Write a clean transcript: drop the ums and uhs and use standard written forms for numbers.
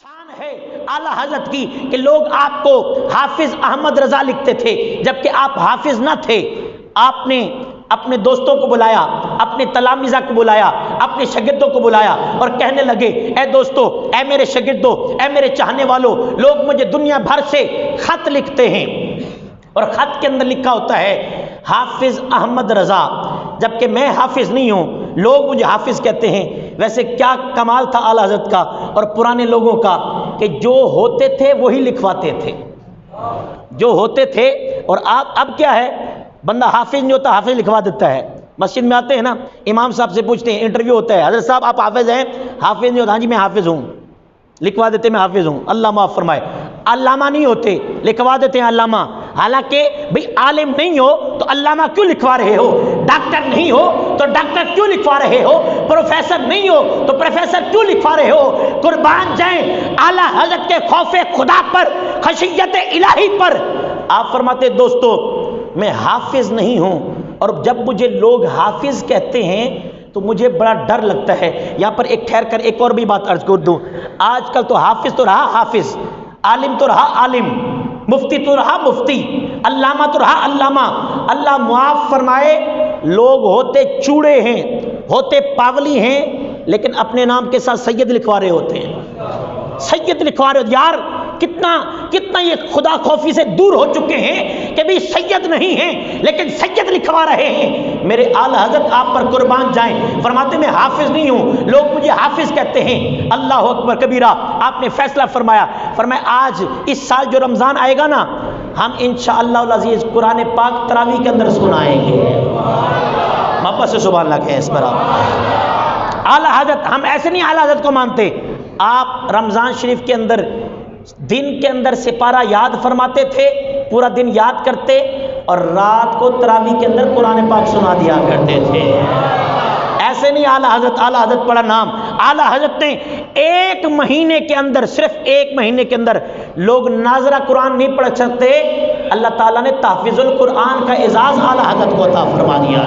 شان ہے اعلیٰ حضرت کی کہ لوگ آپ کو حافظ احمد رضا لکھتے تھے، جبکہ آپ حافظ نہ تھے۔ آپ نے اپنے دوستوں کو بلایا، اپنے تلامذہ کو بلایا، اپنے شاگردوں کو بلایا اور کہنے لگے اے دوستو، اے میرے شاگردوں، اے میرے چاہنے والوں، لوگ مجھے دنیا بھر سے خط لکھتے ہیں اور خط کے اندر لکھا ہوتا ہے حافظ احمد رضا، جبکہ میں حافظ نہیں ہوں، لوگ مجھے حافظ کہتے ہیں۔ ویسے کیا کمال تھا اعلیٰ حضرت کا اور پرانے لوگوں کا کہ جو ہوتے تھے وہی لکھواتے تھے، جو ہوتے تھے۔ اور اب کیا ہے، بندہ حافظ نہیں ہوتا، حافظ لکھوا دیتا ہے۔ مسجد میں آتے ہیں نا، امام صاحب سے پوچھتے ہیں، انٹرویو ہوتا ہے، حضرت صاحب آپ حافظ ہیں؟ حافظ نہیں ہوتا، ہاں جی میں حافظ ہوں، لکھوا دیتے میں حافظ ہوں، اللہ معاف فرمائے۔ علامہ نہیں ہوتے، لکھوا دیتے ہیں علامہ، حالانکہ بھئی عالم نہیں ہو تو علامہ کیوں لکھوا رہے ہو؟ ڈاکٹر نہیں ہو تو ڈاکٹر کیوں لکھوا رہے ہو؟ پروفیسر نہیں ہو تو پروفیسر کیوں لکھوا رہے ہو؟ قربان جائیں اعلیٰ حضرت کے خوف خدا پر، خشیت الہی پر۔ آپ فرماتے دوستو میں حافظ نہیں ہوں، اور جب مجھے لوگ حافظ کہتے ہیں تو مجھے بڑا ڈر لگتا ہے۔ یہاں پر ایک ٹھہر کر ایک اور بھی بات عرض کر دوں، آج کل تو حافظ تو رہا حافظ، عالم تو رہا عالم، مفتی تو رہا مفتی، علامہ تو رہا علامہ۔ اللہ معاف فرمائے، لوگ ہوتے چوڑے ہیں، ہوتے پاگلی ہیں، لیکن اپنے نام کے ساتھ سید لکھوا رہے ہوتے ہیں، سید لکھوا رہے ہوتے۔ یار کتنا یہ خدا خوفی سے دور ہو چکے ہیں کہ بھی سید نہیں ہیں لیکن سید لکھوا رہے ہیں۔ میرے اعلیٰ حضرت آپ پر قربان جائیں، فرماتے میں حافظ نہیں ہوں، لوگ مجھے حافظ کہتے ہیں۔ اللہ اکبر کبیرہ، آپ نے فیصلہ فرمایا آج اس سال جو رمضان آئے گا نا، ہم انشاءاللہ العزیز قرآن پاک تراویح کے اندر سنائیں گے۔ محبت سے سبحان اللہ کہیں اس پر آپ۔ اعلیٰ حضرت، ہم ایسے نہیں اعلیٰ حضرت کو مانتے، آپ رمضان شریف کے اندر دن کے اندر سپارہ یاد فرماتے تھے، پورا دن یاد کرتے اور رات کو تراویح کے اندر قرآن پاک سنا دیا کرتے تھے۔ ایسے نہیں اعلیٰ حضرت بڑا نام۔ اعلیٰ حضرت نے ایک مہینے کے اندر، صرف ایک مہینے کے اندر لوگ ناظرہ قرآن نہیں پڑھ سکتے، اللہ تعالیٰ نے تحفظ القرآن کا اعزاز اعلیٰ حضرت کو عطا فرما دیا۔